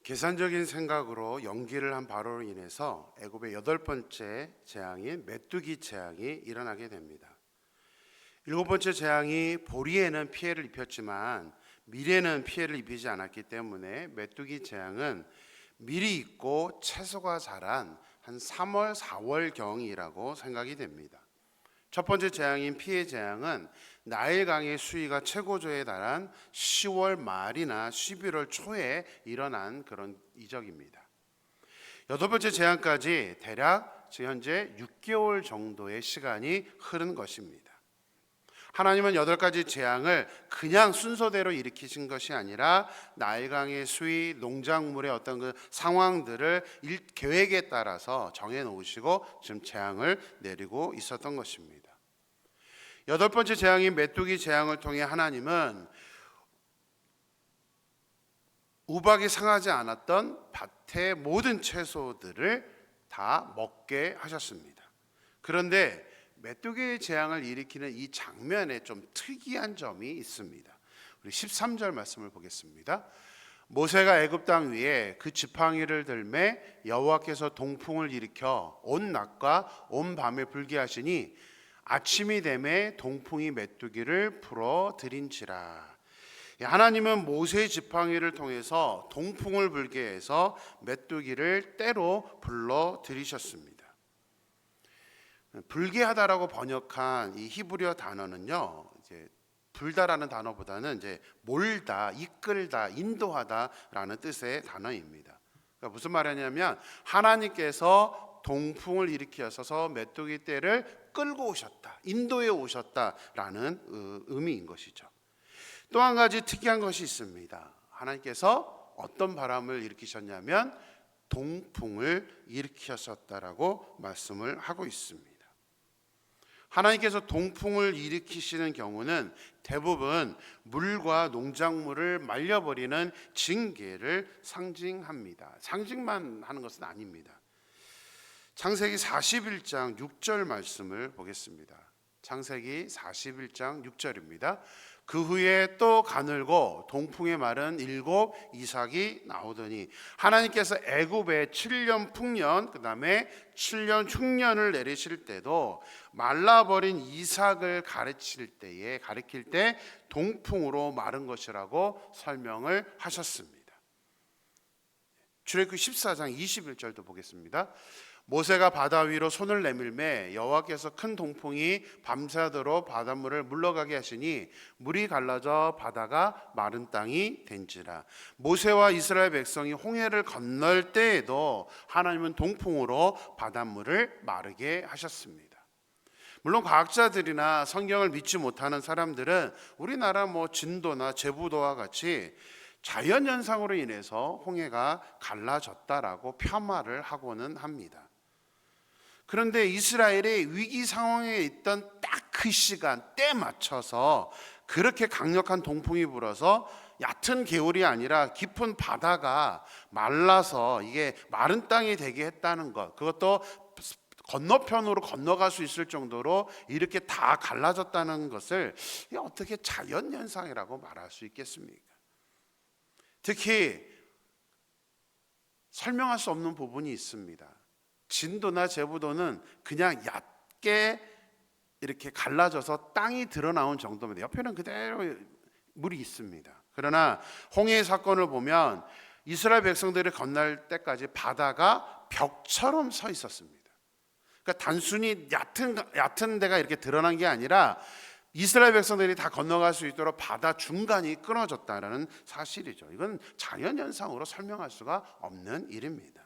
계산적인 생각으로 연기를 한 바로로 인해서 애굽의 8번째 재앙인 메뚜기 재앙이 일어나게 됩니다. 7번째 재앙이 보리에는 피해를 입혔지만 밀에는 피해를 입히지 않았기 때문에 메뚜기 재앙은 밀이 있고 채소가 자란 한 3월, 4월경이라고 생각이 됩니다. 첫 번째 재앙인 피해 재앙은 나일강의 수위가 최고조에 달한 10월 말이나 11월 초에 일어난 그런 이적입니다. 8번째 재앙까지 대략 현재 6개월 정도의 시간이 흐른 것입니다. 하나님은 8가지 재앙을 그냥 순서대로 일으키신 것이 아니라 나일강의 수위, 농작물의 어떤 그 상황들을 계획에 따라서 정해 놓으시고 지금 재앙을 내리고 있었던 것입니다. 8번째 재앙인 메뚜기 재앙을 통해 하나님은 우박이 상하지 않았던 밭의 모든 채소들을 다 먹게 하셨습니다. 그런데 메뚜기 재앙을 일으키는 이 장면에 좀 특이한 점이 있습니다. 우리 13절 말씀을 보겠습니다. 모세가 애굽 땅 위에 그 지팡이를 들매 여호와께서 동풍을 일으켜 온 낮과 온 밤에 불게 하시니 아침이 되매 동풍이 메뚜기를 풀어 들인지라. 하나님은 모세의 지팡이를 통해서 동풍을 불게 해서 메뚜기를 때로 불러 들이셨습니다. 불게 하다라고 번역한 이 히브리어 단어는요, 이제 불다라는 단어보다는 이제 몰다, 이끌다, 인도하다라는 뜻의 단어입니다. 그러니까 무슨 말이냐면 하나님께서 동풍을 일으키셔서 메뚜기 떼를 끌고 오셨다, 인도해 오셨다라는 의미인 것이죠. 또 한 가지 특이한 것이 있습니다. 하나님께서 어떤 바람을 일으키셨냐면 동풍을 일으키셨다라고 말씀을 하고 있습니다. 하나님께서 동풍을 일으키시는 경우는 대부분 물과 농작물을 말려버리는 징계를 상징합니다. 상징만 하는 것은 아닙니다. 창세기 41장 6절 말씀을 보겠습니다. 창세기 41장 6절입니다. 그 후에 또 가늘고 동풍의 말은 7 이삭이 나오더니 하나님께서 애굽에 7년 풍년 그 다음에 7년 흉년을 내리실 때도 말라버린 이삭을 가르칠 때 동풍으로 마른 것이라고 설명을 하셨습니다. 출애굽기 14장 21절도 보겠습니다. 모세가 바다 위로 손을 내밀매 여호와께서 큰 동풍이 밤새도록 바닷물을 물러가게 하시니 물이 갈라져 바다가 마른 땅이 된지라. 모세와 이스라엘 백성이 홍해를 건널 때에도 하나님은 동풍으로 바닷물을 마르게 하셨습니다. 물론 과학자들이나 성경을 믿지 못하는 사람들은 우리나라 진도나 제부도와 같이 자연현상으로 인해서 홍해가 갈라졌다라고 폄하를 하고는 합니다. 그런데 이스라엘이 위기 상황에 있던 딱 그 시간 때 맞춰서 그렇게 강력한 동풍이 불어서 얕은 개울이 아니라 깊은 바다가 말라서 이게 마른 땅이 되게 했다는 것, 그것도 건너편으로 건너갈 수 있을 정도로 이렇게 다 갈라졌다는 것을 어떻게 자연현상이라고 말할 수 있겠습니까? 특히 설명할 수 없는 부분이 있습니다. 진도나 제부도는 그냥 얕게 이렇게 갈라져서 땅이 드러나온 정도입니다. 옆에는 그대로 물이 있습니다. 그러나 홍해 사건을 보면 이스라엘 백성들이 건널 때까지 바다가 벽처럼 서 있었습니다. 그러니까 단순히 얕은 데가 이렇게 드러난 게 아니라 이스라엘 백성들이 다 건너갈 수 있도록 바다 중간이 끊어졌다는 사실이죠. 이건 자연현상으로 설명할 수가 없는 일입니다.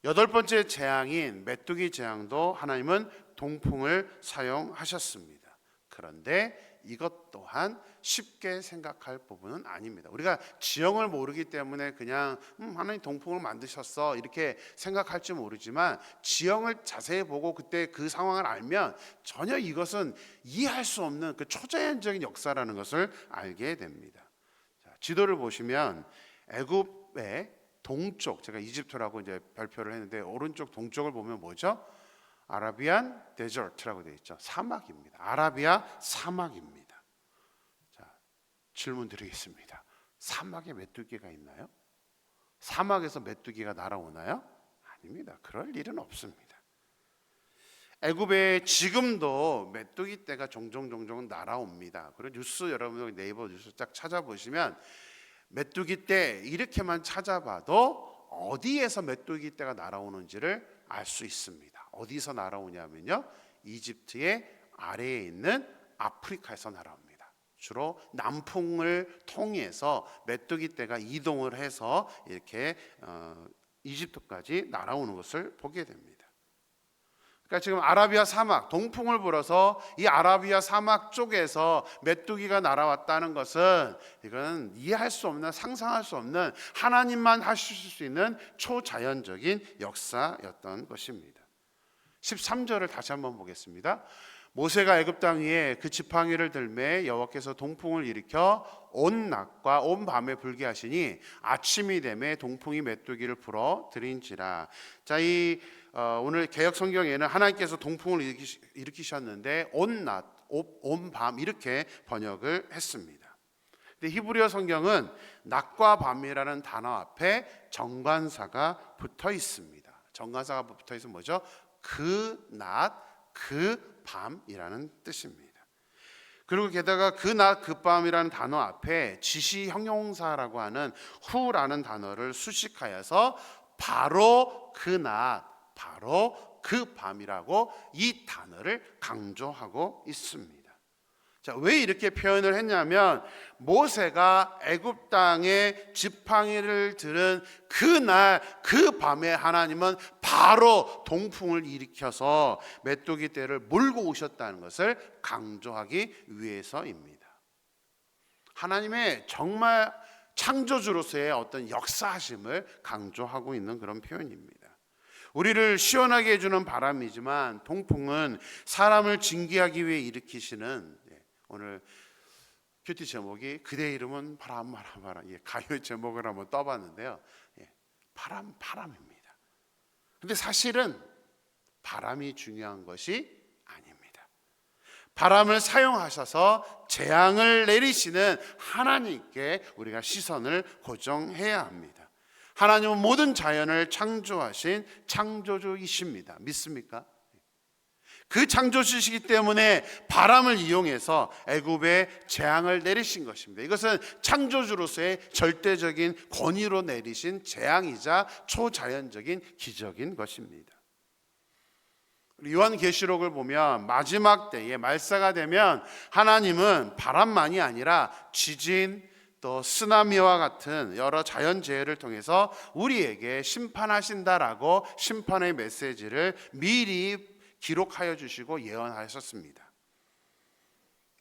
8번째 재앙인 메뚜기 재앙도 하나님은 동풍을 사용하셨습니다. 그런데 이것 또한 쉽게 생각할 부분은 아닙니다. 우리가 지형을 모르기 때문에 그냥 하나님 동풍을 만드셨어 이렇게 생각할지 모르지만 지형을 자세히 보고 그때 그 상황을 알면 전혀 이것은 이해할 수 없는 그 초자연적인 역사라는 것을 알게 됩니다. 자, 지도를 보시면 애굽의 동쪽, 제가 이집트라고 이제 발표를 했는데 오른쪽 동쪽을 보면 뭐죠? 아라비안 데저트라고 되어 있죠. 사막입니다. 아라비아 사막입니다. 자, 질문 드리겠습니다. 사막에 메뚜기가 있나요? 사막에서 메뚜기가 날아오나요? 아닙니다. 그럴 일은 없습니다. 애굽에 지금도 메뚜기 떼가 종종 날아옵니다. 그리고 뉴스 여러분들 네이버 뉴스 쫙 찾아보시면 메뚜기 떼 이렇게만 찾아봐도 어디에서 메뚜기 떼가 날아오는지를 알 수 있습니다. 어디서 날아오냐면요, 이집트의 아래에 있는 아프리카에서 날아옵니다. 주로 남풍을 통해서 메뚜기 떼가 이동을 해서 이렇게 이집트까지 날아오는 것을 보게 됩니다. 그러니까 지금 아라비아 사막, 동풍을 불어서 이 아라비아 사막 쪽에서 메뚜기가 날아왔다는 것은 이건 이해할 수 없는, 상상할 수 없는, 하나님만 하실 수 있는 초자연적인 역사였던 것입니다. 13절을 다시 한번 보겠습니다. 모세가 애굽 땅 위에 그 지팡이를 들매 여호와께서 동풍을 일으켜 온 낮과 온 밤에 불게 하시니 아침이 되매 동풍이 메뚜기를 불어 들인지라. 자, 오늘 개역 성경에는 하나님께서 동풍을 일으키셨는데 온 낮, 온 밤 이렇게 번역을 했습니다. 근데 히브리어 성경은 낮과 밤이라는 단어 앞에 정관사가 붙어 있습니다. 정관사가 붙어 있으면 뭐죠? 그 낮, 그 밤이라는 뜻입니다. 그리고 게다가 그 낮, 그 밤이라는 단어 앞에 지시 형용사라고 하는 후라는 단어를 수식하여서 바로 그 낮, 바로 그 밤이라고 이 단어를 강조하고 있습니다. 자, 왜 이렇게 표현을 했냐면 모세가 애굽 땅에 지팡이를 들은 그날 그 밤에 하나님은 바로 동풍을 일으켜서 메뚜기 떼를 몰고 오셨다는 것을 강조하기 위해서입니다. 하나님의 정말 창조주로서의 어떤 역사하심을 강조하고 있는 그런 표현입니다. 우리를 시원하게 해주는 바람이지만 동풍은 사람을 징계하기 위해 일으키시는, 오늘 큐티 제목이 그대 이름은 바람. 가요 제목을 한번 떠봤는데요, 바람입니다. 근데 사실은 바람이 중요한 것이 아닙니다. 바람을 사용하셔서 재앙을 내리시는 하나님께 우리가 시선을 고정해야 합니다. 하나님은 모든 자연을 창조하신 창조주이십니다. 믿습니까? 그 창조주시기 때문에 바람을 이용해서 애굽에 재앙을 내리신 것입니다. 이것은 창조주로서의 절대적인 권위로 내리신 재앙이자 초자연적인 기적인 것입니다. 요한계시록을 보면 마지막 때에 말사가 되면 하나님은 바람만이 아니라 지진, 또 쓰나미와 같은 여러 자연재해를 통해서 우리에게 심판하신다라고 심판의 메시지를 미리 기록하여 주시고 예언하셨습니다.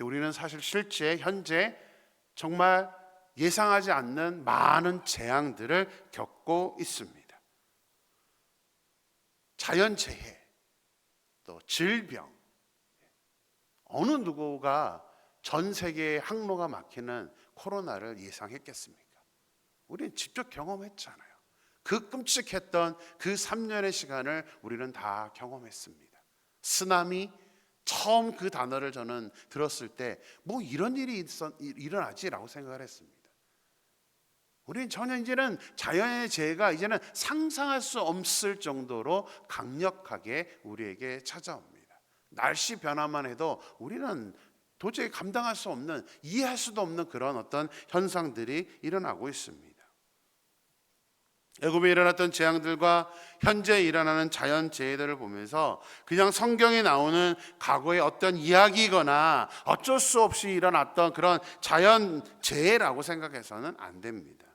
우리는 사실 실제 현재 정말 예상하지 않는 많은 재앙들을 겪고 있습니다. 자연재해, 또 질병, 어느 누구가 전 세계의 항로가 막히는 코로나를 예상했겠습니까? 우리는 직접 경험했잖아요. 그 끔찍했던 그 3년의 시간을 우리는 다 경험했습니다. 쓰나미, 처음 그 단어를 저는 들었을 때 뭐 이런 일이 일어나지라고 생각을 했습니다. 우리는 전혀 이제는 자연의 재해가 이제는 상상할 수 없을 정도로 강력하게 우리에게 찾아옵니다. 날씨 변화만 해도 우리는 도저히 감당할 수 없는, 이해할 수도 없는 그런 어떤 현상들이 일어나고 있습니다. 애굽에 일어났던 재앙들과 현재 일어나는 자연재해들을 보면서 그냥 성경에 나오는 과거의 어떤 이야기거나 어쩔 수 없이 일어났던 그런 자연재해라고 생각해서는 안 됩니다.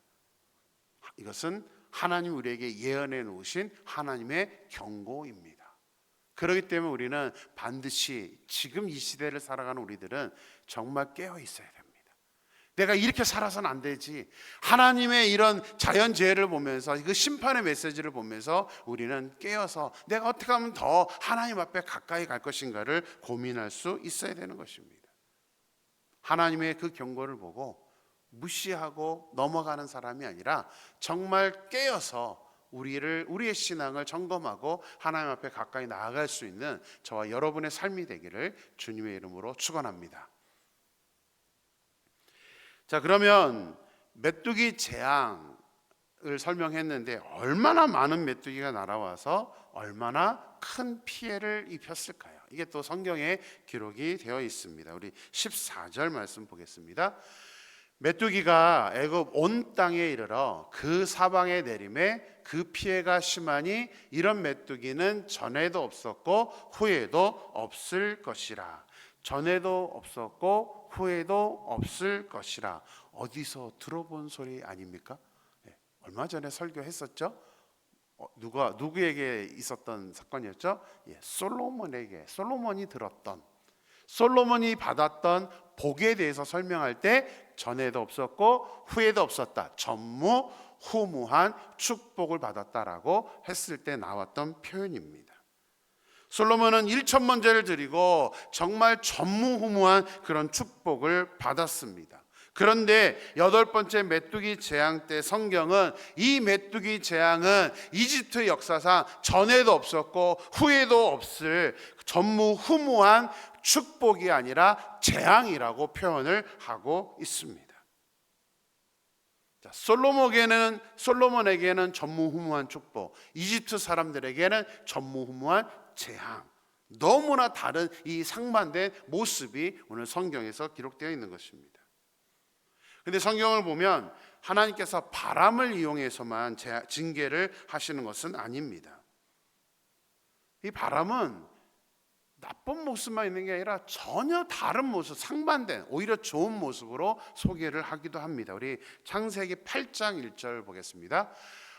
이것은 하나님 우리에게 예언해 놓으신 하나님의 경고입니다. 그렇기 때문에 우리는 반드시 지금 이 시대를 살아가는 우리들은 정말 깨어 있어야 됩니다. 내가 이렇게 살아서는 안 되지. 하나님의 이런 자연재해를 보면서, 그 심판의 메시지를 보면서 우리는 깨어서 내가 어떻게 하면 더 하나님 앞에 가까이 갈 것인가를 고민할 수 있어야 되는 것입니다. 하나님의 그 경고를 보고 무시하고 넘어가는 사람이 아니라 정말 깨어서 우리의 신앙을 점검하고 하나님 앞에 가까이 나아갈 수 있는 저와 여러분의 삶이 되기를 주님의 이름으로 축원합니다. 자, 그러면 메뚜기 재앙, 설명했는데 얼마나 많은 메뚜기가 날아와서 얼마나 큰 피해를 입혔을까요? 이게 또 성경에 기록이 되어 있습니다. 우리 14절 말씀 보겠습니다. 메뚜기가 애굽 온 땅에 이르러 그 사방에 내림에 그 피해가 심하니 이런 메뚜기는 전에도 없었고 후에도 없을 것이라. 전에도 없었고 후에도 없을 것이라. 어디서 들어본 소리 아닙니까? 얼마 전에 설교했었죠. 누구에게 있었던 사건이었죠? 솔로몬에게, 솔로몬이 들었던, 솔로몬이 받았던 복에 대해서 설명할 때 전에도 없었고 후에도 없었다, 전무후무한 축복을 받았다라고 했을 때 나왔던 표현입니다. 솔로몬은 1천만 제를 드리고 정말 전무후무한 그런 축복을 받았습니다. 그런데 8번째 메뚜기 재앙 때 성경은 이 메뚜기 재앙은 이집트 역사상 전에도 없었고 후에도 없을 전무후무한 축복이 아니라 재앙이라고 표현을 하고 있습니다. 자, 솔로몬에게는 전무후무한 축복, 이집트 사람들에게는 전무후무한 재앙, 너무나 다른 이 상반된 모습이 오늘 성경에서 기록되어 있는 것입니다. 근데 성경을 보면 하나님께서 바람을 이용해서만 징계를 하시는 것은 아닙니다. 이 바람은 나쁜 모습만 있는 게 아니라 전혀 다른 모습, 상반된 오히려 좋은 모습으로 소개를 하기도 합니다. 우리 창세기 8장 1절 보겠습니다.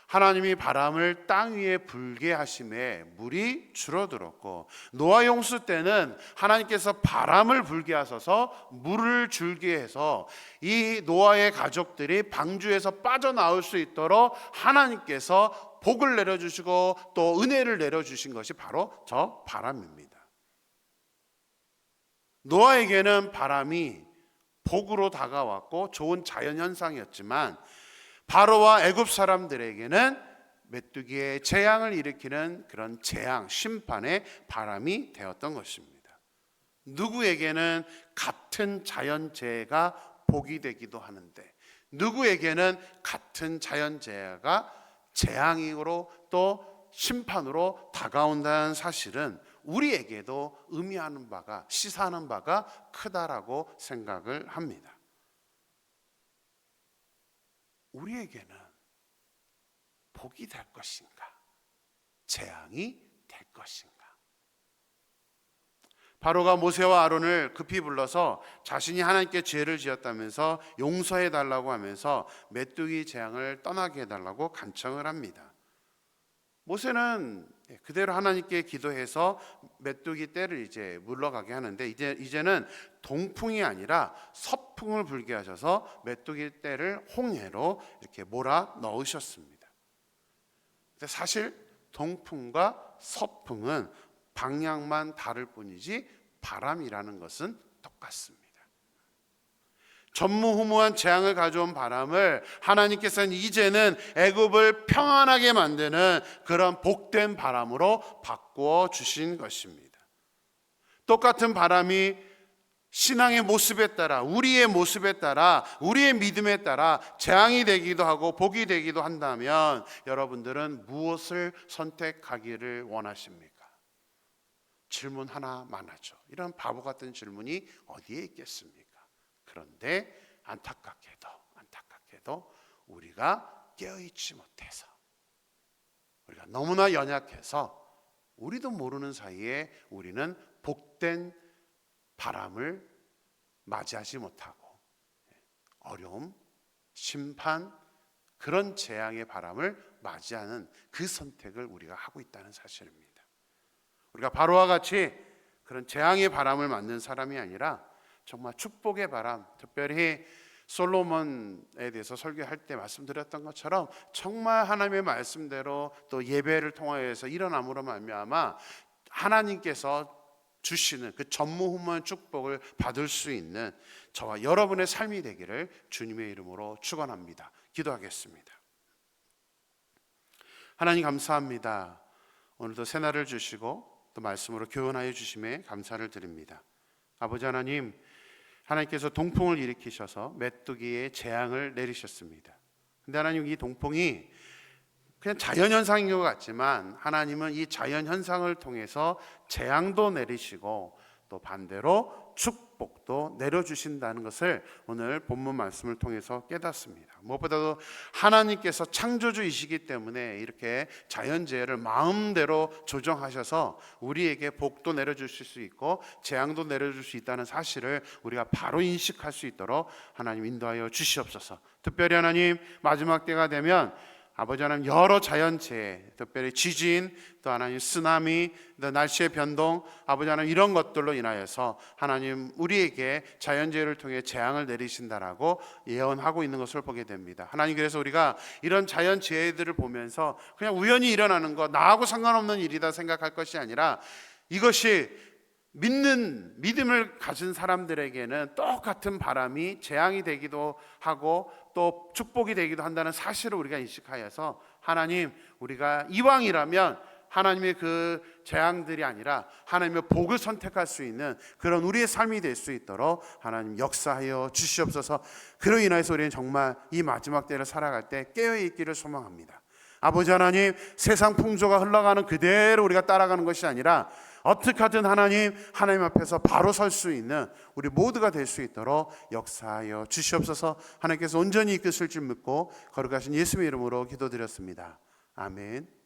하나님이 바람을 땅 위에 불게 하심에 물이 줄어들었고 노아 용수 때는 하나님께서 바람을 불게 하셔서 물을 줄게 해서 이 노아의 가족들이 방주에서 빠져나올 수 있도록 하나님께서 복을 내려주시고 또 은혜를 내려주신 것이 바로 저 바람입니다. 노아에게는 바람이 복으로 다가왔고 좋은 자연현상이었지만 바로와 애굽 사람들에게는 메뚜기의 재앙을 일으키는 그런 재앙, 심판의 바람이 되었던 것입니다. 누구에게는 같은 자연재해가 복이 되기도 하는데 누구에게는 같은 자연재해가 재앙으로 또 심판으로 다가온다는 사실은 우리에게도 의미하는 바가, 시사하는 바가 크다라고 생각을 합니다. 우리에게는 복이 될 것인가, 재앙이 될 것인가? 바로가 모세와 아론을 급히 불러서 자신이 하나님께 죄를 지었다면서 용서해 달라고 하면서 메뚜기 재앙을 떠나게 해달라고 간청을 합니다. 모세는 그대로 하나님께 기도해서 메뚜기 떼를 이제 물러가게 하는데 이제는 동풍이 아니라 서풍을 불게 하셔서 메뚜기 떼를 홍해로 이렇게 몰아 넣으셨습니다. 근데 사실 동풍과 서풍은 방향만 다를 뿐이지 바람이라는 것은 똑같습니다. 전무후무한 재앙을 가져온 바람을 하나님께서는 이제는 애굽을 평안하게 만드는 그런 복된 바람으로 바꾸어 주신 것입니다. 똑같은 바람이 신앙의 모습에 따라, 우리의 모습에 따라, 우리의 믿음에 따라 재앙이 되기도 하고 복이 되기도 한다면 여러분들은 무엇을 선택하기를 원하십니까? 질문 하나만 하죠. 이런 바보 같은 질문이 어디에 있겠습니까? 그런데 안타깝게도 우리가 깨어있지 못해서, 우리가 너무나 연약해서 우리도 모르는 사이에 우리는 복된 바람을 맞이하지 못하고 어려움, 심판, 그런 재앙의 바람을 맞이하는 그 선택을 우리가 하고 있다는 사실입니다. 우리가 바로와 같이 그런 재앙의 바람을 맞는 사람이 아니라 정말 축복의 바람, 특별히 솔로몬에 대해서 설교할 때 말씀드렸던 것처럼 정말 하나님의 말씀대로 또 예배를 통하여서 일어남으로 말미암아 하나님께서 주시는 그 전무후무한 축복을 받을 수 있는 저와 여러분의 삶이 되기를 주님의 이름으로 축원합니다. 기도하겠습니다. 하나님 감사합니다. 오늘도 새날을 주시고 또 말씀으로 교훈하여 주심에 감사를 드립니다. 아버지 하나님, 하나님께서 동풍을 일으키셔서 메뚜기의 재앙을 내리셨습니다. 근데 하나님, 이 동풍이 그냥 자연현상인 것 같지만 하나님은 이 자연현상을 통해서 재앙도 내리시고 또 반대로 축복도 내려주신다는 것을 오늘 본문 말씀을 통해서 깨닫습니다. 무엇보다도 하나님께서 창조주이시기 때문에 이렇게 자연재해를 마음대로 조정하셔서 우리에게 복도 내려주실 수 있고 재앙도 내려줄 수 있다는 사실을 우리가 바로 인식할 수 있도록 하나님 인도하여 주시옵소서. 특별히 하나님, 마지막 때가 되면 아버지 하나님, 여러 자연재해, 특별히 지진, 또 하나님 쓰나미, 또 날씨의 변동, 아버지 하나님, 이런 것들로 인하여서 하나님 우리에게 자연재해를 통해 재앙을 내리신다라고 예언하고 있는 것을 보게 됩니다. 하나님, 그래서 우리가 이런 자연재해들을 보면서 그냥 우연히 일어나는 것, 나하고 상관없는 일이다 생각할 것이 아니라 이것이 믿음을 가진 사람들에게는 똑같은 바람이 재앙이 되기도 하고 또 축복이 되기도 한다는 사실을 우리가 인식하여서 하나님, 우리가 이왕이라면 하나님의 그 재앙들이 아니라 하나님의 복을 선택할 수 있는 그런 우리의 삶이 될 수 있도록 하나님 역사하여 주시옵소서. 그로 인해서 우리는 정말 이 마지막 때를 살아갈 때 깨어있기를 소망합니다. 아버지 하나님, 세상 풍조가 흘러가는 그대로 우리가 따라가는 것이 아니라 어떻게 하든 하나님 앞에서 바로 설 수 있는 우리 모두가 될 수 있도록 역사하여 주시옵소서. 하나님께서 온전히 이끄실 줄 믿고 거룩하신 예수님의 이름으로 기도드렸습니다. 아멘.